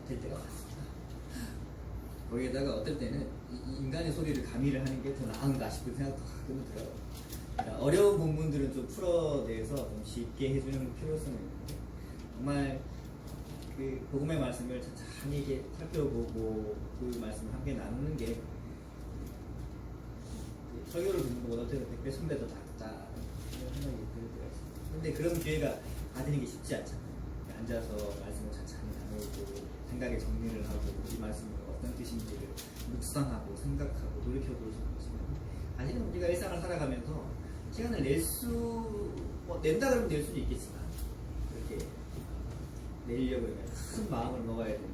될 때가 많습니다. 거기에다가 어떨 때는 인간의 소리를 가미를 하는 게 더 나은가 싶은 생각도 가끔 들어요. 그러니까 어려운 본문들은 좀 풀어내서 좀 쉽게 해주는 필요성이 있는데, 정말 그 복음의 말씀을 천천히 이렇게 살펴보고 그 말씀을 함께 나누는 게 설교를 듣는 것보다 어떻게 100배, 1000배 더 낫다 이런 생각이 들 때가 있습니다. 근데 그런 기회가 받는 게 쉽지 않잖아요. 앉아서 말씀을 천천히 나누고 생각의 정리를 하고 이 말씀이 어떤 뜻인지를 묵상하고 생각하고 돌이켜볼 수 있지만, 사실은 우리가 일상을 살아가면서 시간을 낸다 그러면 낼 수는 있겠지만, 그렇게 내려고 하면 큰 마음을 먹어야 되는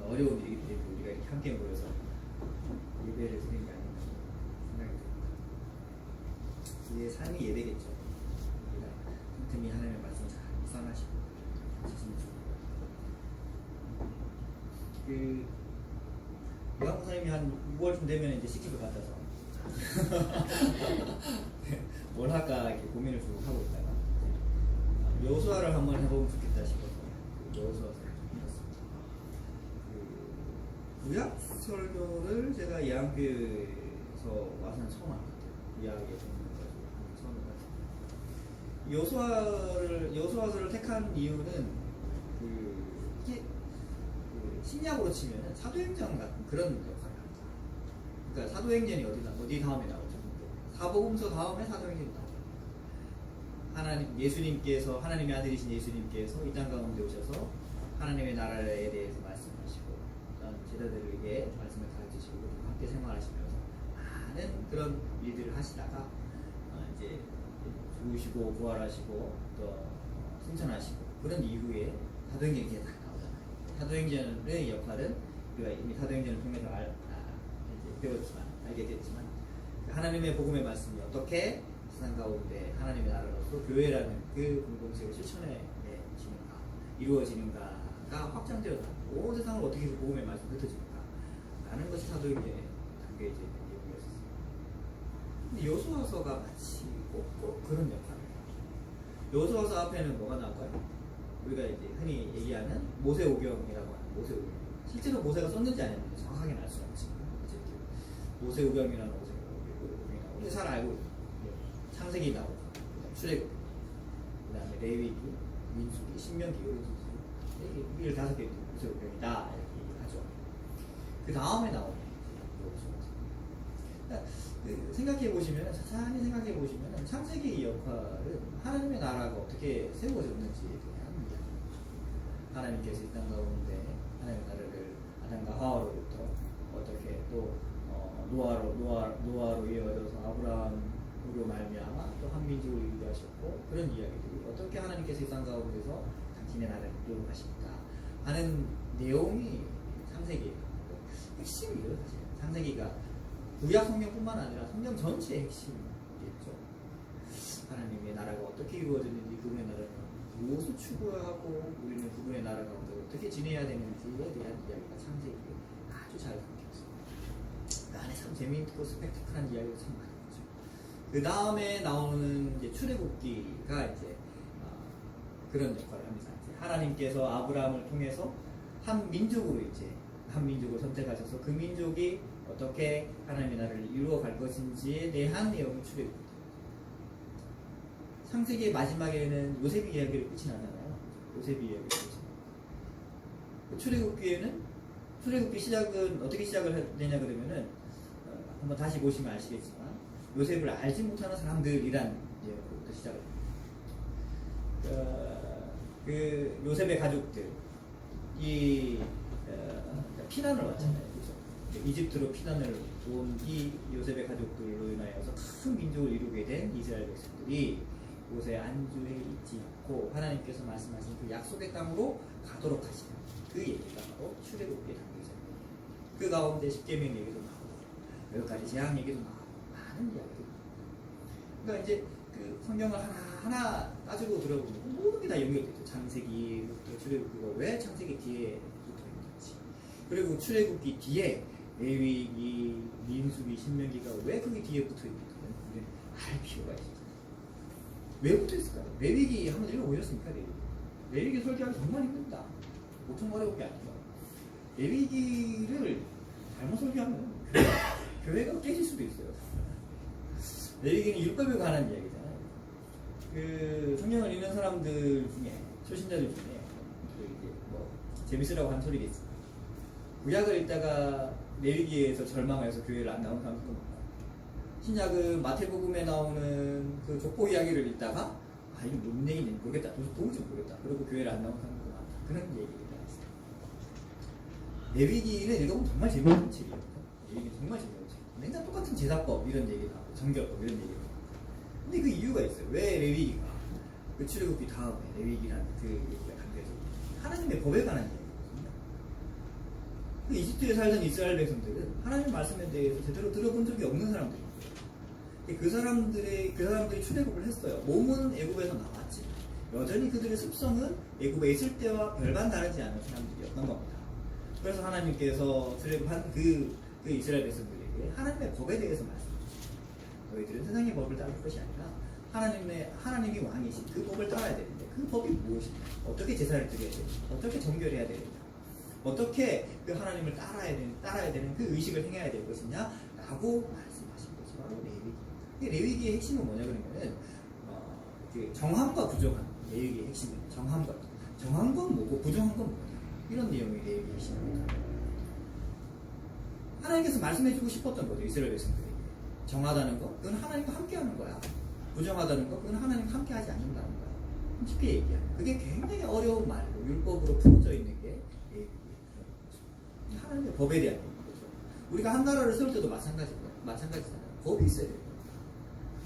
어려운 일이기 때문에 우리가 이렇게 함께 모여서 예배를 드리는 게 아닌가 생각이 듭니다. 우리의 삶이 예배겠죠. 우리가 틈틈이 하나님의 말씀을 잘 묵상하시고 하시면 좋겠습니다. 이광 선생님이 한 6월쯤 되면 이제 시집을 갔다서 뭘 할까 이렇게 고민을 좀 하고 있다가 여호수아를 한번 해보면 좋겠다 싶어서 여호수아서를 좀 읽었습니다. 구약 설교를 제가 이한교에서 와서는 처음 한 것 같아요. 구약에 처음 한 것 같아요. 여호수아서를 택한 이유는 이게 신약으로 치면 사도행전 같은 그런 역할을 합니다. 그러니까 사도행전이 어디 다음에 나오죠? 사복음서 다음에 사도행전이 나오죠. 하나님의 아들이신 예수님께서 이 땅 가운데 오셔서 하나님의 나라에 대해서 말씀하시고, 제자들에게 말씀을 가르치시고 함께 생활하시면서 많은 그런 일들을 하시다가 이제 죽으시고 부활하시고 또 승천하시고 그런 이후에 사도행전이 이제 다 나오잖아요. 사도행전의 역할은 우리가 이미 사도행전을 통해서 이제 배웠지만 알게 됐지만, 하나님의 복음의 말씀이 어떻게 세상 가운데 하나님의 나라로서 교회라는 그 공동체를 실천해 지는가, 이루어지는가가 확장되어 온 세상을 어떻게 해서 복음의 말씀이 흩어지는가 라는 것이 사도행전에 담겨져 있는 내용이었습니다. 근데 여호수아서가 마치 꼭 그런 역할을 해요. 여호수아서 앞에는 뭐가 나올까요? 우리가 이제 흔히 얘기하는 모세오경이라고 하는 모세오경. 실제로 모세가 썼는지 아닌지 정확하게는 알 수는 없지만 어쨌든 모세오경이라는 모세오경이 우리 잘 알고 있는 창세기 나오고, 출애굽기, 그 다음에 레위기, 민수기, 신명기 이런 순서 15개 모세오경이다 이렇게 하죠. 그 다음에 나오는 생각해 보시면, 자세히 생각해 보시면 창세기의 역할은 하나님의 나라가 어떻게 세워졌는지에 대한 이야기. 하나님께서 이 땅 가운데 하나님의 나라를 아담과 하와로부터 어떻게 또 노아로 이어져서 아브라함으로 말미암아 또 한 민족을 이루하셨고, 그런 이야기들이 어떻게 하나님께서 이 땅 가운데서 당신의 나라를 이루고 가십니까 하는 내용이 창세기의 핵심이에요. 사실 창세기가 구약 성경뿐만 아니라 성경 전체의 핵심이겠죠. 하나님의 나라가 어떻게 이루어졌는지, 그분의 나라는 무엇을 추구하고 우리는 그분의 나라 가운데 어떻게 지내야 되는지에 대한 이야기가 창세기에 아주 잘 담겨있습니다. 그 안에 참 재미있고 스펙타클한 이야기가 참 많은 거죠. 그 다음에 나오는 이제 출애굽기가 이제 그런 역할을 합니다. 하나님께서 아브라함을 통해서 한 민족을 선택하셔서 그 민족이 어떻게 하나님의 나라를 이루어 갈 것인지에 대한 내용이 출애굽기. 창세기의 마지막에는 요셉의 이야기를 끝이 나잖아요. 요셉의 이야기를 끝이 나요. 출애굽기에는 출애굽기 시작은 어떻게 시작을 되냐 그러면은 한번 다시 보시면 아시겠지만 요셉을 알지 못하는 사람들이란 이야기부터 시작을 합니다. 그 요셉의 가족들 피난을 왔잖아요. 그죠? 이집트로 피난을 온 이 요셉의 가족들로 인하여서 큰 민족을 이루게 된 이스라엘 백성들이 곳에 안주해 있지 않고 하나님께서 말씀하신 그 약속의 땅으로 가도록 하시는 그 얘기가 바로 출애굽기에 담겨져 있는, 그 가운데 십계명 얘기도 나오고 몇 가지 재앙 얘기도 나오고 많은 이야기들. 그러니까 이제 그 성경을 하나 따지고 들어보면 모든 게 다 연결되죠. 창세기부터 출애굽기가 왜 창세기 뒤에 붙어 있는지, 그리고 출애굽기 뒤에 레위기, 민수기, 신명기가 왜 거기 뒤에 붙어 있는지 우리는 알 필요가 있어요. 왜 붙어 있을까요? 레위기 한번 읽어보셨습니까? 레위기 설계하기 정말 힘듭니다. 보통 어려운 게 아니죠. 레위기를 잘못 설교하면 교회가 깨질 수도 있어요. 레위기는 율법에 관한 이야기잖아요. 그 성경을 읽는 사람들 중에 초신자들 중에 그 이제 뭐 재밌으라고 한 소리가 있어요. 구약을 읽다가 레위기에서 절망해서 교회를 안 나오는 사람도 많아요. 신약은 마태복음에 나오는 그 족보 이야기를 읽다가 아 이거 뭔 얘기인지 모르겠다, 도무지 모르겠다. 그리고 교회를 안 나오는 사람도 많다. 그런 얘기가 있어요. 레위기는 읽어보면 정말 재미있는 책이에요. 레위기 정말 재미있는 책. 맨날 똑같은 제사법 이런 얘기 나오고 정결법 이런 얘기 나오고. 근데 그 이유가 있어요. 왜 레위기가 그 출애굽기 다음에 레위기라는 그 얘기가 담겨져 있어요. 하나님의 법에 관한 얘기거든요. 그 이집트에 살던 이스라엘 백성들은 하나님의 말씀에 대해서 제대로 들어본 적이 없는 사람들이에요. 그 사람들이 출애굽을 했어요. 몸은 애굽에서 나왔지. 여전히 그들의 습성은 애굽에 있을 때와 별반 다르지 않은 사람들이었던 겁니다. 그래서 하나님께서 출애굽한 그 이스라엘 백성들에게 하나님의 법에 대해서 말씀하셨어요. 너희들은 세상의 법을 따를 것이 아니라 하나님이 왕이신 그 법을 따라야 되는데 그 법이 무엇이냐? 어떻게 제사를 드려야 되냐? 어떻게 정결해야 되느냐? 어떻게 그 하나님을 따라야 되는 그 의식을 행해야 될 것이냐? 라고 말씀하신 것이 바로 레위기입니다. 레위기의 핵심은 뭐냐 그러면은 그 정함과 부정함. 레위기의 핵심은 정한 건 뭐고 부정한 건 뭐냐? 이런 내용이 레위기의 핵심입니다. 하나님께서 말씀해주고 싶었던 거죠. 이스라엘 백성들에게. 정하다는 거, 그건 하나님과 함께하는 거야. 부정하다는 거, 그건 하나님과 함께하지 않는다는 거야. 쉽게 얘기하면 그게 굉장히 어려운 말로 율법으로 풀어져 있는 게 레위기예요. 하나님의 법에 대한 얘기죠. 우리가 한 나라를 세울 때도 마찬가지잖아요. 법이 있어야 돼요.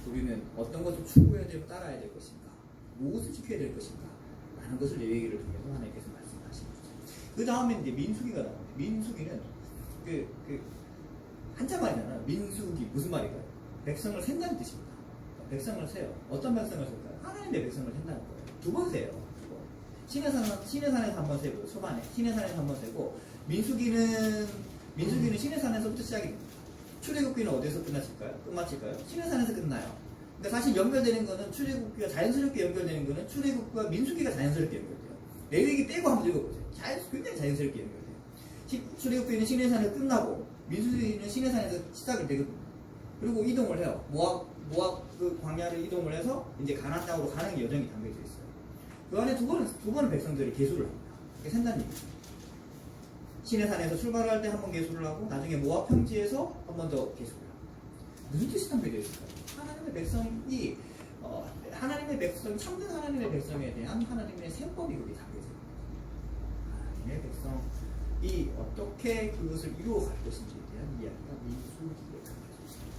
우리는 어떤 것을 추구해야 되고 따라야 될 것인가, 무엇을 지켜야 될 것인가 라는 것을 레위기를 통해서 하나님께서 말씀하십니다. 그 다음에 이제 민수기가 나옵니다. 민수기는 한자말이잖아요. 민수기 무슨 말일까요? 백성을 센다는 뜻입니다. 백성을 세요. 어떤 백성을 셀까요? 하나님의 백성을 센다는 거예요. 두 번 세요. 시내산에서 한 번 세고, 초반에 시내산에서 한 번 세고, 민수기는 시내산에서부터 시작이 됩니다. 출애굽기는 어디서 끝마칠까요? 시내산에서 끝나요. 그러니까 사실 연결되는 거는 출애굽기가 자연스럽게 연결되는 거는 출애굽과 민수기가 자연스럽게 연결돼요. 레위기 빼고 한번 읽어보세요. 굉장히 자연스럽게 연결돼요. 출애굽기는 시내산에서 끝나고 민수기는 시내산에서 시작이 되거든요. 그리고 이동을 해요. 모압 그 광야를 이동을 해서 이제 가나안 땅으로 가는 여정이 담겨져 있어요. 그 안에 두 번은 백성들이 계수를 합니다. 이게 센다는 얘기죠. 시내산에서 출발할 때 한 번 계수를 하고 나중에 모압 평지에서 한 번 더 계수를 합니다. 무슨 뜻이 담겨져 있을까요? 하나님의 백성이 참된 하나님의 백성에 대한 하나님의 셈법이 거기 담겨져 있습니다. 하나님의 백성이 어떻게 그것을 이루어갈 것인지에 대한 이야기가 민수기에 담겨져 있습니다.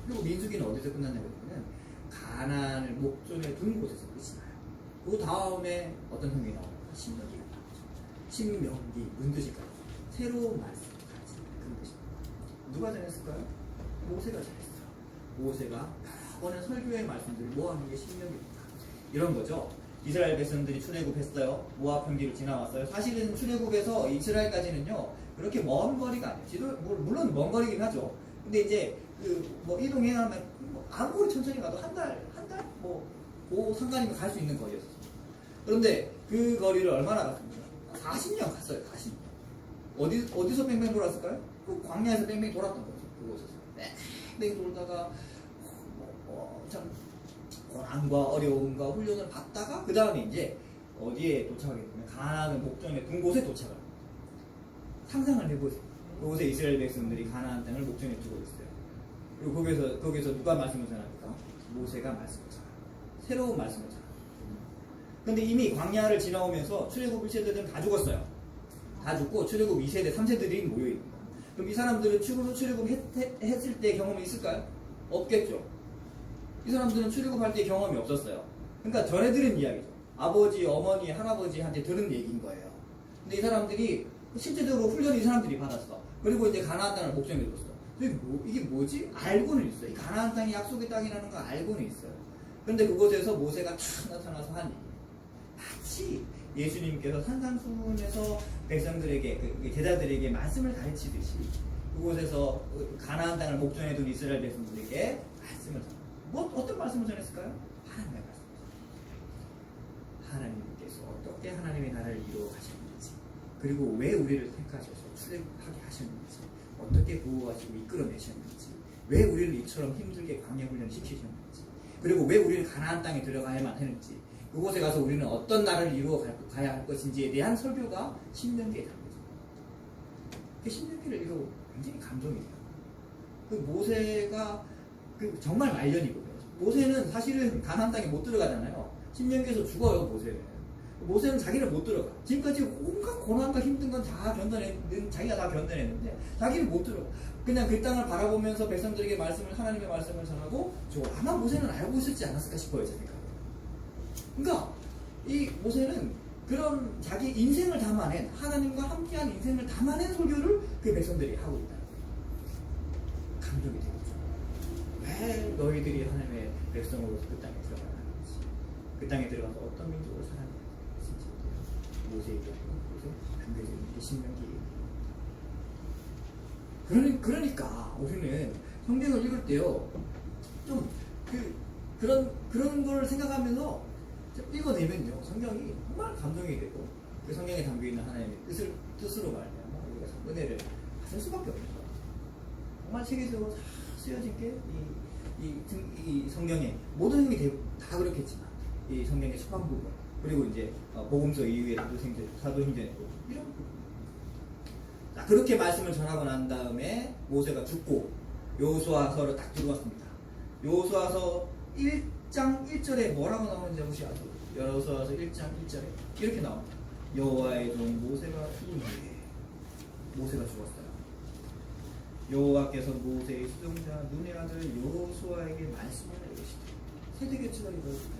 그리고 민수기는 어디서 끝났냐면 가나안을 목전에 둔 곳에서 끝이 나요. 그 다음에 어떤 형이 나옵니까? 신명기가 나오죠. 신명기 무슨 뜻일까요? 새로운 말씀을 가르치는 그런 뜻입니다. 누가 전했을까요? 모세가 전했어요. 모세가 여러 번의 설교의 말씀들을 모아놓은 게 신명기입니다. 이런 거죠. 이스라엘 백성들이 출애굽했어요. 모압 평지를 지나왔어요. 사실은 출애굽에서 이스라엘까지는요 그렇게 먼 거리가 아니에요. 물론 먼 거리긴 하죠. 근데 이제 뭐 이동해야 하면 아무리 천천히 가도 한 달 그 상관이면 갈 수 있는 거리였어요. 그런데 그 거리를 얼마나 갔습니까? 40년 갔어요. 40년. 어디서 뺑뺑 돌았을까요? 그 광야에서 뺑뺑 돌았던 거죠. 그곳에서 뺑뺑 돌다가 참 고난과 어려움과 훈련을 받다가 그 다음에 이제 어디에 도착하게 되면 가나안 목전에 둔 곳에 도착합니다. 상상을 해보세요. 그곳에 이스라엘 백성들이 가나안 땅을 목전에 두고 있어요. 그리고 거기서 누가 말씀을 전합니까? 모세가 말씀을 전합니다. 새로운 말씀을 전합니다. 근데 이미 광야를 지나오면서 출애굽 1세대들은 다 죽었어요. 다 죽고 출애굽 2세대, 3세대들이 모여있습니다. 그럼 이 사람들은 출애굽 했을 때 경험이 있을까요? 없겠죠. 이 사람들은 출애굽할 때 경험이 없었어요. 그러니까 전해 들은 이야기죠. 아버지, 어머니, 할아버지한테 들은 얘기인 거예요. 근데 이 사람들이 실제적으로 훈련을 이 사람들이 받았어. 그리고 이제 가나안 땅을 목전에 뒀어. 이게 뭐지? 알고는 있어요. 이 가나안 땅이 약속의 땅이라는 거 알고는 있어요. 그런데 그곳에서 모세가 탁 나타나서 한 얘기. 마치 예수님께서 산상수훈에서 백성들에게, 제자들에게 말씀을 가르치듯이 그곳에서 가나안 땅을 목전에 둔 이스라엘 백성들에게 말씀을 전합니다. 어떤 말씀을 전했을까요? 하나님의 말씀. 하나님께서 어떻게 하나님의 나라를 이루어 가셨는지, 그리고 왜 우리를 택하셔서 출애굽하게 하셨는지, 어떻게 보호하시고 이끌어내셨는지, 왜 우리를 이처럼 힘들게 광야훈련 시키셨는지, 그리고 왜 우리를 가나안 땅에 들어가야만 하는지, 그곳에 가서 우리는 어떤 나라를 이루어 가야 할 것인지에 대한 설교가 신명기에 담겨져. 그 신명기를 읽고 굉장히 감동이 돼요. 그 모세가 정말 말년이거든요. 모세는 사실은 가나안 땅에 못 들어가잖아요. 신명기에서 죽어요, 모세는. 모세는 자기는 못 들어가. 지금까지 온갖 고난과 힘든 건 다 자기가 다 견뎌냈는데 자기는 못 들어가. 그냥 그 땅을 바라보면서 백성들에게 하나님의 말씀을 전하고 아마 모세는 알고 있었지 않았을까 싶어요, 제 생각에. 그러니까 이 모세는 그런 자기 인생을 담아낸, 하나님과 함께한 인생을 담아낸 설교를 그 백성들이 하고 있다. 감동이 되겠죠. 왜 너희들이 하나님의 백성으로서 그 땅에 들어가야 하는지, 그 땅에 들어가서 어떤 민족으로 살아야 하는지 모세에게 담겨져 있는 게 신명기예요. 그러니까 우리는 성경을 읽을 때요, 좀 그런 걸 생각하면서 읽어내면요, 성경이 정말 감동이 되고 그 성경에 담겨있는 하나님의 뜻으로 말하면 우리가 참 은혜를 받을 수밖에 없는 거예요. 정말 세계적으로 다 쓰여진 게 이 성경의 모든 힘이 다 그렇겠지만 이 성경의 초반 부분, 그리고 이제 복음서 이후에 사도행전에 이런 부분. 자, 그렇게 말씀을 전하고 난 다음에 모세가 죽고 여호수아서로 딱 들어왔습니다. 여호수아서 1장 1절에 뭐라고 나오는지 혹시 아세요? 여호수아서 1장 1절에 이렇게 나옵니다. 여호와의 종 모세가 죽은 후에 모세가 죽었어요. 여호와께서 모세의 수종자 눈의 아들 여호수아에게 말씀을 이르시되 세대교체가 이루어집니다.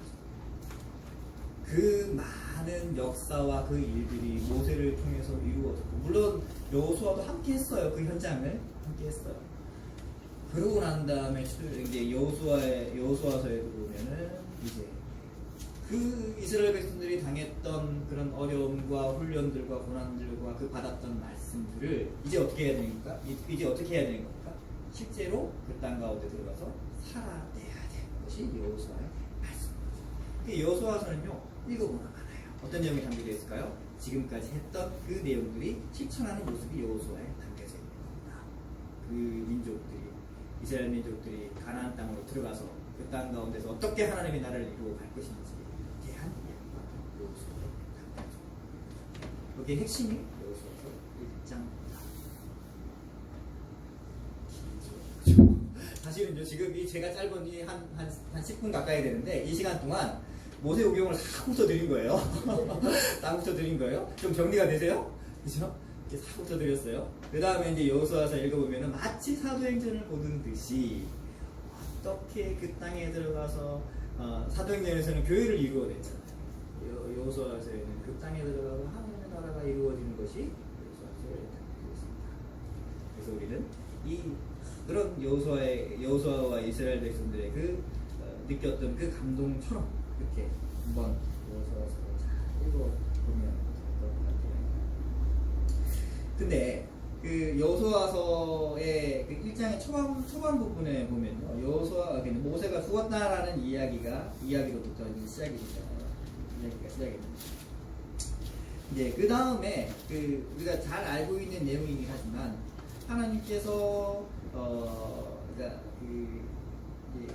그 많은 역사와 그 일들이 모세를 통해서 이루어졌고, 물론 여호수아도 함께 했어요. 그 현장을 함께 했어요. 그러고 난 다음에 이제 여호수아서에 보면은 이제 그 이스라엘 백성들이 당했던 그런 어려움과 훈련들과 고난들과 그 받았던 말씀들을 이제 어떻게 해야 됩니까? 이제 어떻게 해야 되는 겁니까? 실제로 그 땅 가운데 들어가서 살아내야 되는 것이 여호수아의 말씀입니다. 여호수아서는요, 읽어보면 알아요. 어떤 내용이 담겨져 있을까요? 지금까지 했던 그 내용들이 실천하는 모습이 여호수아에 담겨져 있는 겁니다. 그 민족들이, 이스라엘 민족들이 가나안 땅으로 들어가서 그 땅 가운데서 어떻게 하나님의 나라를 이루어 갈 것인지 대한 이야기가 여호수아에 담겨져 있습니다. 여기에 핵심이 여호수아서 1장. 사실은요, 지금 제가 짧은 한 10분 가까이 되는데 이 시간 동안 모세 오경을 싹 훑어드린 거예요. 싹 훑어드린 거예요. 좀 정리가 되세요? 그죠? 이렇게 싹 훑어드렸어요. 그 다음에 이제 여호수아서 읽어보면은 마치 사도행전을 보는 듯이 어떻게 그 땅에 들어가서 사도행전에서는 교회를 이루어냈잖아요. 여호수아서에는 그 땅에 들어가서 하나님의 나라가 이루어지는 것이 여호수아서에 담겨 있습니다. 그래서 우리는 그런 여호수아와 이스라엘 백성들의 느꼈던 그 감동처럼 이렇게 한번 여호수아서를 잘 읽어보면 될 것 같아요. 근데 그 여호수아서의 그 1장의 초반 부분에 보면요, 모세가 죽었다라는 이야기로부터 시작이 되잖아요. 이야기가 시작이 됩니다. 이제 그 다음에 우리가 잘 알고 있는 내용이긴 하지만 하나님께서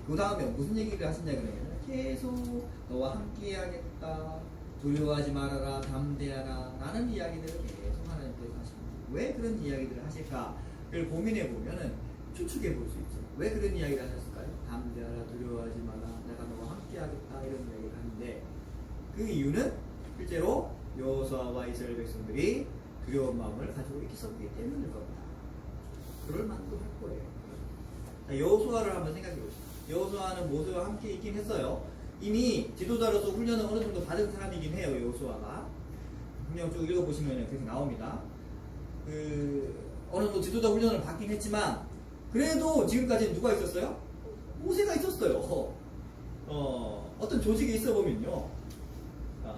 그 다음에 무슨 얘기를 하시냐 그러면 계속 너와 함께 하겠다, 두려워하지 말아라, 담대하라 라는 이야기들을 계속 하나님께서 하십니다. 왜 그런 이야기들을 하실까를 고민해 보면은 추측해 볼 수 있죠. 왜 그런 이야기를 하셨을까요? 담대하라, 두려워하지 마라, 내가 너와 함께 하겠다, 이런 이야기를 하는데 그 이유는 실제로 여호수아와 이스라엘 백성들이 두려운 마음을 가지고 있었기 때문일 겁니다. 그럴 만도 할 거예요. 여호수아를 한번 생각해 보시죠. 여호수아는 모세와 함께 있긴 했어요. 이미 지도자로서 훈련을 어느 정도 받은 사람이긴 해요, 여호수아가. 성경 쭉 읽어보시면 그렇게 나옵니다. 어느 정도 지도자 훈련을 받긴 했지만, 그래도 지금까지는 누가 있었어요? 모세가 있었어요. 어떤 조직에 있어 보면요,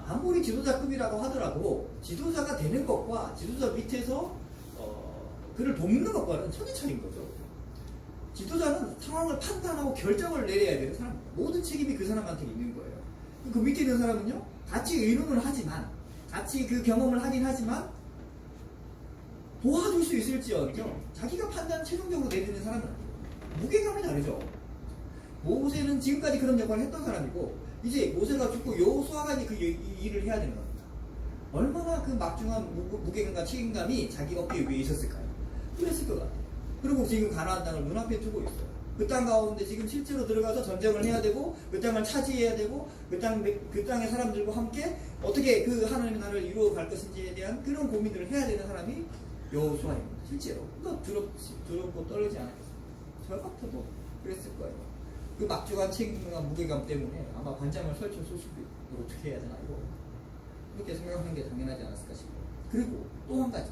아무리 지도자급이라고 하더라도 지도자가 되는 것과 지도자 밑에서 그를 돕는 것과는 천지차이인 거죠. 지도자는 상황을 판단하고 결정을 내려야 되는 사람, 모든 책임이 그 사람한테 있는 거예요. 그 밑에 있는 사람은요, 같이 의논을 하지만, 같이 그 경험을 하긴 하지만, 도와줄 수 있을지언정 자기가 판단 최종적으로 내리는 사람은 아니에요. 무게감이 다르죠. 모세는 지금까지 그런 역할을 했던 사람이고 이제 모세가 죽고 여호수아가 그 일을 해야 되는 겁니다. 얼마나 그 막중한 무게감과 책임감이 자기 어깨 위에 있었을까요? 그랬을 것 같아요. 그리고 지금 가나안 땅을 눈앞에 두고 있어요. 그 땅 가운데 지금 실제로 들어가서 전쟁을 해야 되고 그 땅을 차지해야 되고 그 땅의 사람들과 함께 어떻게 그 하나님의 나라를 이루어갈 것인지에 대한 그런 고민들을 해야 되는 사람이 여호수아입니다. 실제로. 그러니까 두렵고 떨리지 않았겠어요. 저 같아도 그랬을 거예요. 그 막중한 책임과 무게감 때문에 아마 반장을 설쳐 쏠 수도 있고 어떻게 해야 되나 이거 그렇게 생각하는 게 당연하지 않았을까 싶어요. 그리고 또 한 가지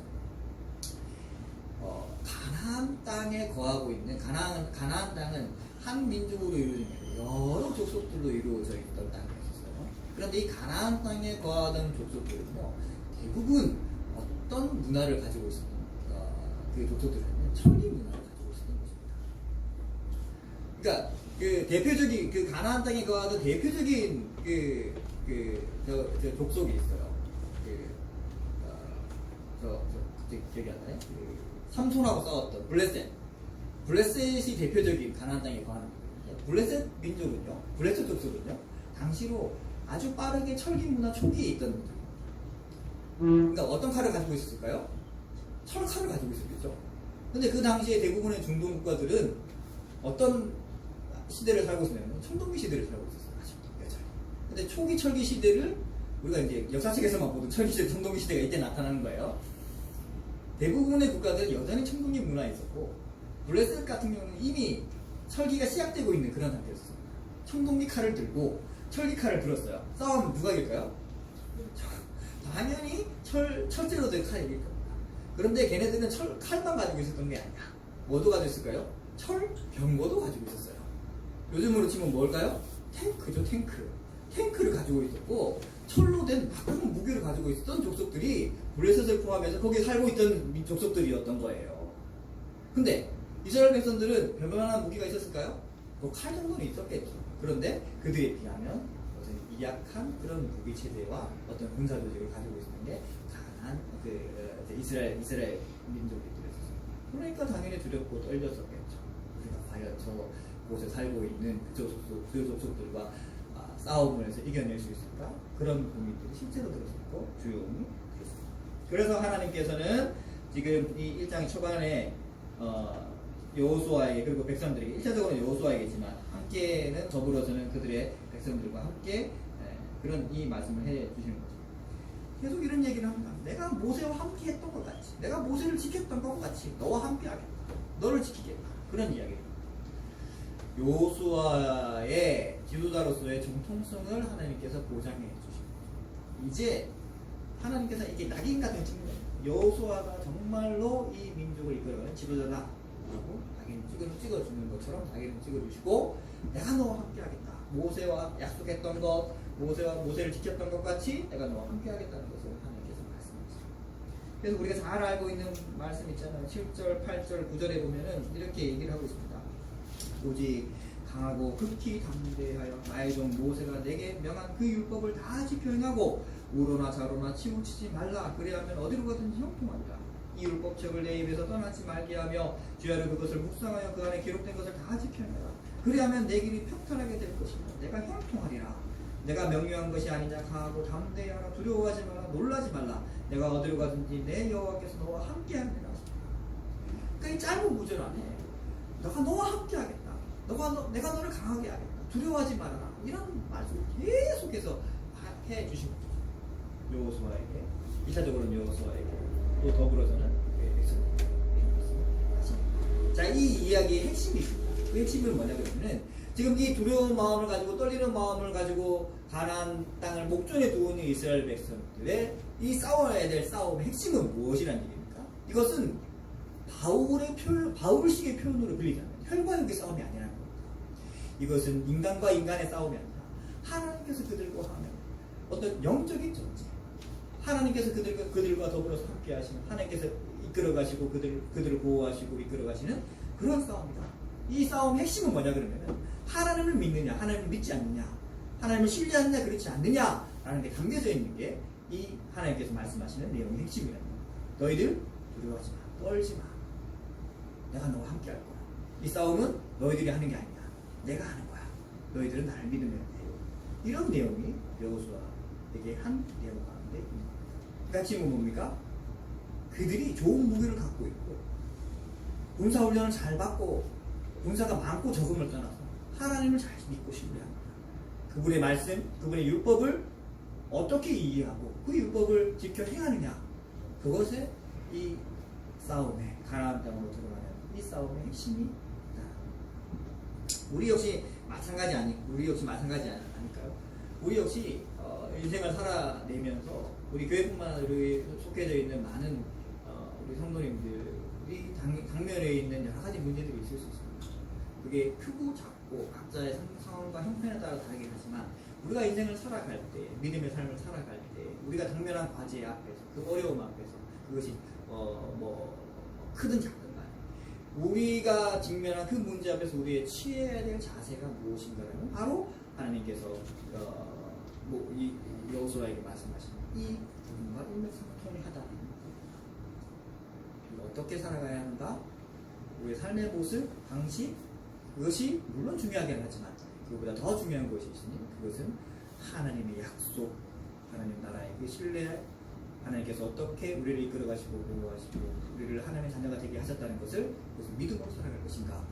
가나안 땅에 거하고 있는 가나안 땅은 한 민족으로 이루어진 여러 족속들로 이루어져 있던 땅이었어요. 그런데 이 가나안 땅에 거하던 족속들은요 대부분 어떤 문화를 가지고 있었던 그 족속들은 천리 문화를 가지고 있었던 것입니다. 그러니까 그 대표적인 그 가나안 땅에 거하던 대표적인 저 족속이 있어요. 기억이 안 나네. 삼손하고 싸웠던 블레셋이 대표적인 가나안 땅에 거하는 거예요. 블레셋 민족은요, 블레셋 족속은요, 당시로 아주 빠르게 철기 문화 초기에 있던 민족이에요. 그러니까 어떤 칼을 가지고 있었을까요? 철칼을 가지고 있었겠죠. 근데 그 당시에 대부분의 중동 국가들은 어떤 시대를 살고 있었냐면 청동기 시대를 살고 있었어요. 아직 여전히. 근데 초기 철기 시대를 우리가 이제 역사책에서만 보던 철기 시대, 청동기 시대가 이때 나타나는 거예요. 대부분의 국가들은 여전히 청동기 문화에 있었고 블레셋 같은 경우는 이미 철기가 시작되고 있는 그런 상태였어요. 청동기 칼을 들고 철기 칼을 들었어요. 싸우면 누가 이길까요? 당연히 철제로 된 칼이 이길 겁니다. 그런데 걔네들은 칼만 가지고 있었던 게 아니야. 뭐도 가지고 있을까요? 병거도 가지고 있었어요. 요즘으로 치면 뭘까요? 탱크죠, 탱크. 탱크를 가지고 있었고 철로 된 막강한 무기를 가지고 있었던 족속들이 블레셋을 포함해서 거기에 살고 있던 족속들이었던 거예요. 근데 이스라엘 백성들은 별만한 무기가 있었을까요? 뭐 칼 정도는 있었겠죠. 그런데 그들에 비하면 어떤 미약한 그런 무기 체제와 어떤 군사 조직을 가지고 있었는 게 강한 이스라엘 민족들이었어요. 그러니까 당연히 두렵고 떨렸었겠죠. 우리가 과연 저 곳에 살고 있는 그 족속들과 싸움을 해서 이겨낼 수 있을까? 그런 고민들이 실제로 들었었고 조용히 들었습니다. 그래서 하나님께서는 지금 이 1장 초반에 여호수아에게 그리고 백성들에게 1차적으로는 여호수아에게지만 함께는 더불어서는 그들의 백성들과 함께 그런 이 말씀을 해 주시는 거죠. 계속 이런 얘기를 합니다. 내가 모세와 함께 했던 것 같이 내가 모세를 지켰던 것 같이 너와 함께 하겠다. 너를 지키겠다. 그런 이야기입니다. 여호수아의 지도자로서의 정통성을 하나님께서 보장해 주십니다. 이제 하나님께서 이게 낙인 같은 측면, 여호수아가 정말로 이 민족을 이끌어가는 지도자다라고 낙인 찍어주는 것처럼 낙인을 찍어주시고 내가 너와 함께하겠다. 모세와 약속했던 것, 모세를 지켰던 것 같이 내가 너와 함께하겠다는 것을 하나님께서 말씀하시죠. 그래서 우리가 잘 알고 있는 말씀 있잖아요. 7절, 8절, 9절에 보면은 이렇게 얘기를 하고 있습니다. 오직 강하고 극히 담대하여 나의 종 모세가 내게 명한 그 율법을 다 지켜 행하고 우로나 좌로나 치우치지 말라. 그래야면 어디로 가든지 형통하리라. 이 율법책을 내 입에서 떠나지 말게 하며 주야로 그것을 묵상하여 그 안에 기록된 것을 다 지켜 행하라. 그래야면 내 길이 평탄하게 될 것이며 내가 형통하리라. 내가 명령한 것이 아니냐. 강하고 담대하라. 두려워하지 마라. 놀라지 말라. 내가 어디로 가든지 내 여호와께서 너와 함께하리라. 그러니까 이 짧은 구절 안에 내가 너와 함께하겠다. 내가 너를 강하게 하겠다. 두려워하지 말아라. 이런 말씀을 계속해서 해 주신 거죠. 여호수아에게, 2차적으로는 여호수아에게, 또 더불어서는 백성에게. 자, 이 이야기의 핵심이 있습니다. 그 핵심은 뭐냐 그러면은 지금 이 두려운 마음을 가지고 떨리는 마음을 가지고 가나안 땅을 목전에 두은 이스라엘 백성들의 이 싸워야 될 싸움의 핵심은 무엇이라는 얘기입니까? 이것은 바울식의 표현으로 빌리자면 혈과 육의 싸움이 아니라는 겁니다. 이것은 인간과 인간의 싸움이 아니라 하나님께서 그들과 하는 어떤 영적인 존재, 하나님께서 그들과 더불어서 함께 하시는, 하나님께서 이끌어 가시고 그들을 보호하시고 이끌어 가시는 그런 싸움이다. 이 싸움의 핵심은 뭐냐 그러면 하나님을 믿느냐, 하나님을 믿지 않느냐, 하나님을 신뢰하느냐, 그렇지 않느냐 라는 게 담겨져 있는 게 이 하나님께서 말씀하시는 내용의 핵심이랍니다. 너희들 두려워하지 마. 떨지 마. 내가 너와 함께 할 거야. 이 싸움은 너희들이 하는 게 아니야. 내가 하는 거야. 너희들은 나를 믿으면 돼. 이런 내용이 여호수아에게 한 내용 가운데 있습니다. 그러니까 지금 뭡니까? 그들이 좋은 무기를 갖고 있고 군사훈련을 잘 받고 군사가 많고 적음을 떠나서 하나님을 잘 믿고 신뢰합니다. 그분의 말씀, 그분의 율법을 어떻게 이해하고 그 율법을 지켜 행하느냐, 그것에 이 싸움에, 가나안 땅으로 들어가는 이 싸움의 핵심이 있다. 우리 역시 마찬가지 아닐까요? 우리 역시 인생을 살아내면서 우리 교회뿐만 아니라 우리 속해져 있는 많은 우리 성도님들이 당면에 있는 여러 가지 문제들이 있을 수 있습니다. 그게 크고 작고 각자의 상황과 형편에 따라 다르긴 하지만 우리가 인생을 살아갈 때, 믿음의 삶을 살아갈 때 우리가 당면한 과제 앞에서, 그 어려움 앞에서, 그것이 크든 작든 간에 우리가 직면한 그 문제 앞에서 우리의 취해야 될 자세가 무엇인가라면 바로 하나님께서 이 여호수아에게 말씀하신 이 부분과 일맥상통하다. 어떻게 살아가야 하는가? 우리의 삶의 모습, 방식, 그것이 물론 중요하긴 하지만 그보다 더 중요한 것이 있으니 그것은 하나님의 약속, 하나님 나라의 그 신뢰, 하나님께서 어떻게 우리를 이끌어 가시고 보호하시고 우리를 하나님의 자녀가 되게 하셨다는 것을 그것을 믿음으로 살아갈 것인가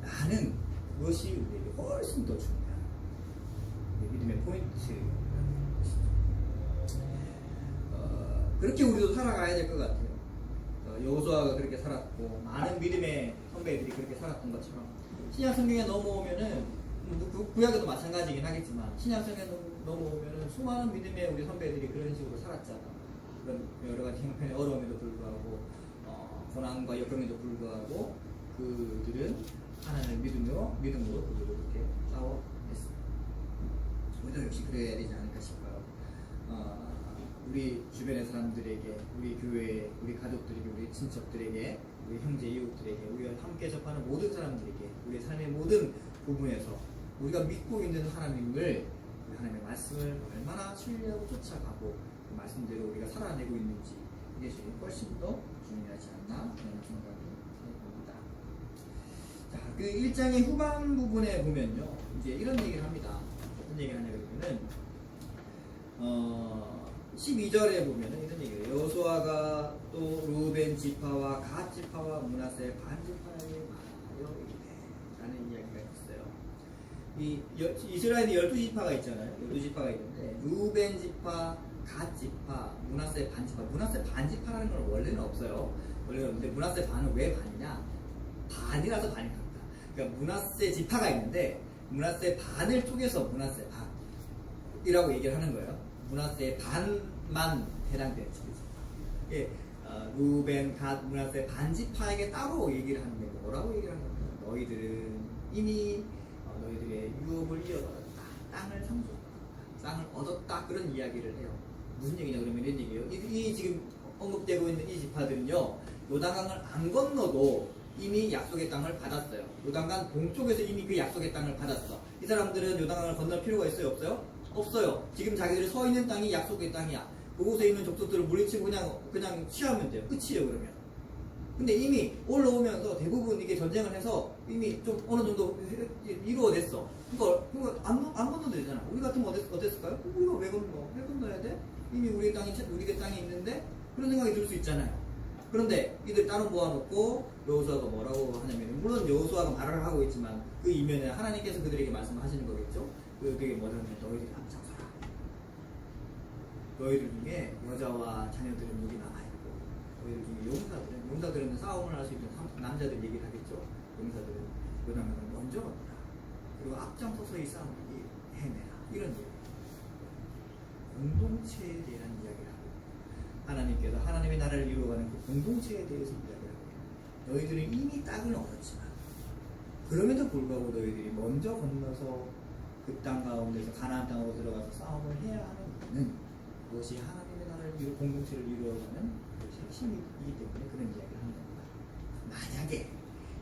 라는 그것이 우리에게 훨씬 더 중요한 믿음의 포인트라는 것이죠. 그렇게 우리도 살아가야 될 것 같아요. 여호수아가 그렇게 살았고 많은 믿음의 선배들이 그렇게 살았던 것처럼 신약 성경에 넘어오면은 구약에도 마찬가지긴 하겠지만 신약 성경에 넘어오면은 수많은 믿음의 우리 선배들이 그런 식으로 살았잖아. 그런 여러 가지 형편의 어려움에도 불구하고 고난과 역경에도 불구하고 그들은 하나님을 믿음으로 그들을 그렇게 싸워냈습니다. 우리도 역시 그래야 되지 않을까 싶어요. 우리 주변의 사람들에게, 우리 교회에, 우리 가족들에게, 우리 친척들에게, 우리 형제 이웃들에게, 우리가 함께 접하는 모든 사람들에게, 우리의 삶의 모든 부분에서 우리가 믿고 있는 하나님의 말씀을 얼마나 신뢰하고 쫓아가고 그 말씀대로 우리가 살아내고 있는지 이것이 훨씬 더 중요하지 않나 그런 생각이 듭니다. 자, 그 1장의 후반 부분에 보면요, 이제 이런 얘기를 합니다. 어떤 얘기를 하냐 그러면은 12절에 보면은 이런 얘기예요. 여호수아가 또 루벤 지파와 갓 지파와 므낫세 반 지파에게 말하여 이르되 라는 이야기가 있어요. 이스라엘이 12지파가 있잖아요. 12지파가 있는데 루벤 지파, 갓 지파, 므낫세 반 지파. 므낫세 반 지파라는 건 원래는 없어요. 원래는 없는데 므낫세 반은 왜 반이냐? 반이라서 반이 갑니다. 그러니까 므낫세 지파가 있는데 므낫세 반을 쪼개서 므낫세 반이라고 얘기를 하는 거예요. 므낫세의 반만 해당되는 지파죠. 예, 루벤, 갓, 므낫세 반지파에게 따로 얘기를 하는 게 뭐라고 얘기를 하는 거예요? 너희들은 이미 너희들의 유업을 이어받았다, 땅을 상속받았다, 땅을 얻었다, 그런 이야기를 해요. 무슨 얘기냐 그러면 이런 얘기예요. 이 지금 언급되고 있는 이 지파들은요, 요단강을 안 건너도 이미 약속의 땅을 받았어요. 요단강 동쪽에서 이미 그 약속의 땅을 받았어. 이 사람들은 요단강을 건널 필요가 있어요, 없어요? 없어요. 지금 자기들이 서 있는 땅이 약속의 땅이야. 그곳에 있는 족속들을 물리치고 그냥 취하면 돼요. 끝이에요, 그러면. 근데 이미 올라오면서 대부분 이게 전쟁을 해서 이미 좀 어느 정도 이루어냈어. 그러니까 안 건너도 되잖아. 우리 같으면 어땠을까요? 우리가 왜 건너야 돼? 이미 우리의 땅이 있는데? 그런 생각이 들 수 있잖아요. 그런데 이들 따로 모아놓고 여호수아가 뭐라고 하냐면, 물론 여호수아가 말을 하고 있지만 그 이면에 하나님께서 그들에게 말씀하시는 거겠죠. 그게 뭐냐면 너희들이 앞장서라. 너희들 중에 여자와 자녀들은 여기 남아있고 너희들 중에 용사들은 싸움을 할 수 있는 남자들 얘기를 하겠죠. 용사들은 요단강을 먼저 건너라. 그리고 앞장서서 이 싸움을 해내라. 이런 얘기. 공동체에 대한 이야기를 하고 하나님께서 하나님의 나라를 이루어가는 그 공동체에 대해서 이야기를 하고 너희들은 이미 땅을 얻었지만 그럼에도 불구하고 너희들이 먼저 건너서 그 땅 가운데서 가나안 땅으로 들어가서 싸움을 해야 하는 이유는 그것이 하나님의 나라를 공동체를 이루어가는 그것이 핵심이기 때문에 그런 이야기를 하는 겁니다. 만약에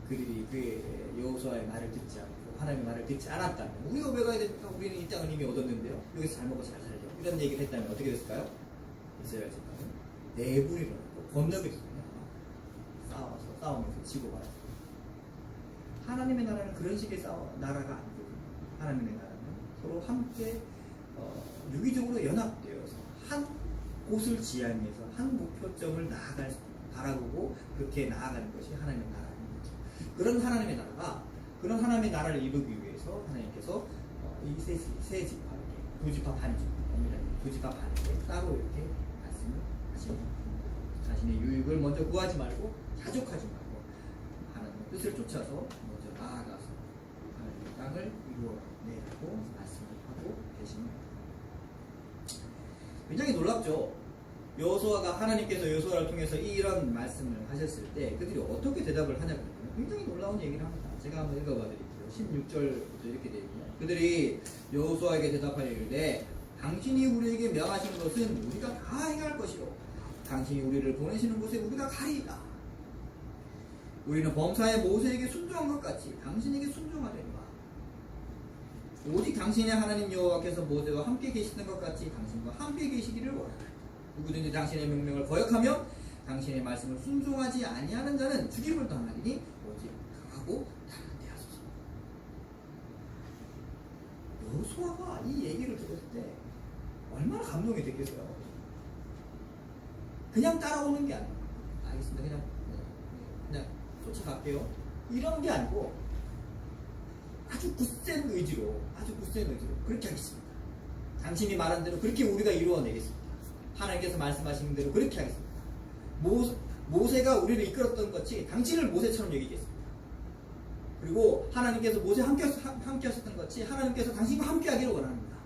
그들이 그 여호수아의 말을 듣지 않고 하나님의 말을 듣지 않았다면 우리가 왜 가야 됩니까? 우리는 이 땅을 이미 얻었는데요. 여기서 잘 먹고 잘 살죠. 이런 얘기를 했다면 어떻게 됐을까요? 이스라엘 지파는 내분이 일어나고 건너게 됐습니다. 싸우면서 지고 말았어요. 하나님의 나라는 그런 식의 나라가 아니거든요. 하나님의 나라는 서로 함께 유기적으로 연합되어서 한 곳을 지향해서 한 목표점을 바라보고 그렇게 나아가는 것이 하나님의 나라인 거죠. 그런 하나님의 나라를 이루기 위해서 하나님께서 이 세 지파, 두 지파 반이죠. 두 지파 반에게 따로 이렇게 말씀을 하시는 겁니다. 자신의 유익을 먼저 구하지 말고 자족하지 말고 하나님의 뜻을 쫓아서 먼저 나아가서 하나님의 땅을 이루어내라고 말씀을 하고 계시는 겁니다. 굉장히 놀랍죠. 여호수아가 하나님께서 여호수아를 통해서 이런 말씀을 하셨을 때 그들이 어떻게 대답을 하냐거든요. 굉장히 놀라운 얘기를 합니다. 제가 한번 읽어봐 드릴게요. 16절부터 이렇게 되어 있네요. 그들이 여호수아에게 대답하여 이르되 당신이 우리에게 명하신 것은 우리가 다 행할 것이요 당신이 우리를 보내시는 곳에 우리가 가리이다. 우리는 범사의 모세에게 순종한 것 같이 당신에게 순종하려니와 오직 당신의 하나님 여호와께서 모세와 함께 계시는 것 같이 당신과 함께 계시기를 원하라. 누구든지 당신의 명령을 거역하며 당신의 말씀을 순종하지 아니하는 자는 죽임을 당하리니 오직 강하고 단한데 하소서. 여호수아가 이 얘기를 들었을 때 얼마나 감동이 됐겠어요. 그냥 따라오는 게 아니에요. 알겠습니다. 그냥 쫓아갈게요. 이런 게 아니고 아주 굳센 의지로 그렇게 하겠습니다. 당신이 말한 대로 그렇게 우리가 이루어내겠습니다. 하나님께서 말씀하신 대로 그렇게 하겠습니다. 모세가 우리를 이끌었던 것이 당신을 모세처럼 여기겠습니다. 그리고 하나님께서 모세 함께 하셨던 것이 하나님께서 당신과 함께 하기를 원합니다.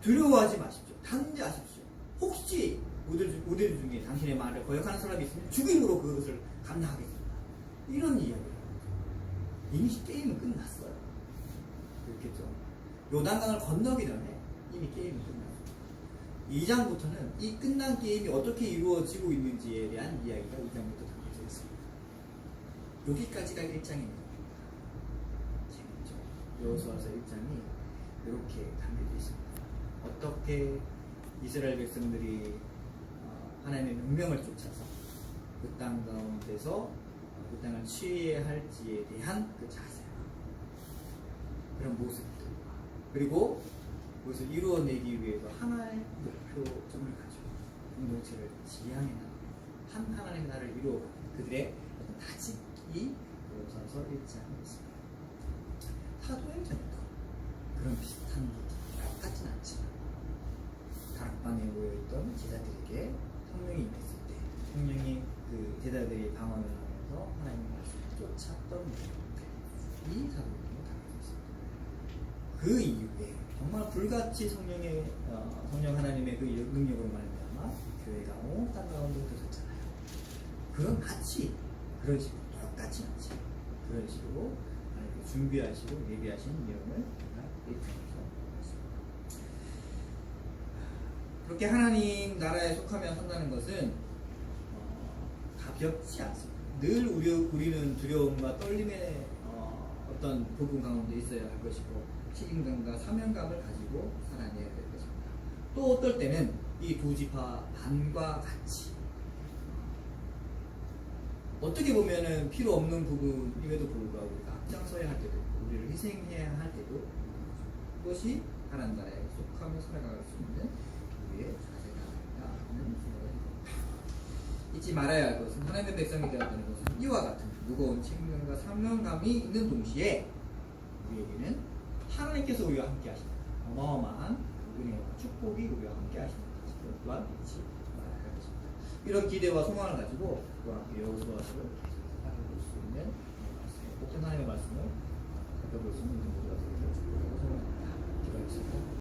두려워하지 마십시오. 단죄하십시오. 혹시 우리들 중에 당신의 말을 거역하는 사람이 있으면 죽임으로 그것을 감당하겠습니다. 이런 이야기를 이미 게임은 끝났어요. 그렇겠죠. 요단강을 건너기 전에 이미 게임은 끝났어요. 2장부터는 이 끝난 게임이 어떻게 이루어지고 있는지에 대한 이야기가 2장부터 담겨져 있습니다. 여기까지가 1장입니다. 재밌죠? 여호수아서 1장이 이렇게 담겨져 있습니다. 어떻게 이스라엘 백성들이 하나님의 명령을 쫓아서 그 땅 가운데서 그 땅을 취해야 할지에 대한 그 자세와 그런 모습들과 그리고 그것을 이루어내기 위해서 하나의 목표점을 가지고 공동체를 지향해 나가는 하나님 나라를 이루어가는 그들의 어떤 다짐이 여호수아서 1장에 있습니다. 사도행전에도 그런 비슷한 일이 같진 않지만 다락방에 모여있던 제자들에게 성령이 임했을 때 성령이 그 제자들이 방언을 하면서 하나님의 말씀을 쫓았던 이 사도행전에 담겨 있습니다. 그 이후에 정말 불같이 성령 하나님의 그 능력으로 말미암아 교회가 온 땅 가운데 흩어졌잖아요. 그런 식으로 똑같이 않지 그런 식으로 준비하시고 예비하신 내용을 읽으면서 그렇게 하나님 나라에 속하며 산다는 것은 가볍지 않습니다. 늘 우리는 두려움과 떨림의 어떤 부분 가운데 있어야 할 것이고 책임감과 사명감을 가지고 살아내야 될 것입니다. 또 어떨 때는 이 두 지파 반과 같이 어떻게 보면은 필요 없는 부분임에도 불구하고 우리가 앞장서야 할 때도 우리를 희생해야 할 때도 그것이 하나님 나라에 속하며 살아갈 수 있는 우리의 자세가 아닌가 하는 생각을 해봅니다. 잊지 말아야 할 것은 하나님의 백성이 되었다는 것은 이와 같은 무거운 책임감과 사명감이 있는 동시에 우리에게는 하나님께서 우리와 함께 하신다. 어마어마한 은혜와 축복이 우리와 함께 하신다. 또한 잊지 말아야 할 것입니다. 이런 기대와 소망을 가지고 또 함께 여호수아서를 살펴볼 수 있는 복된 하나님의 말씀을 살펴볼 수 있는 우리 모두가 되기를 축복하고 소원합니다. 기도하겠습니다.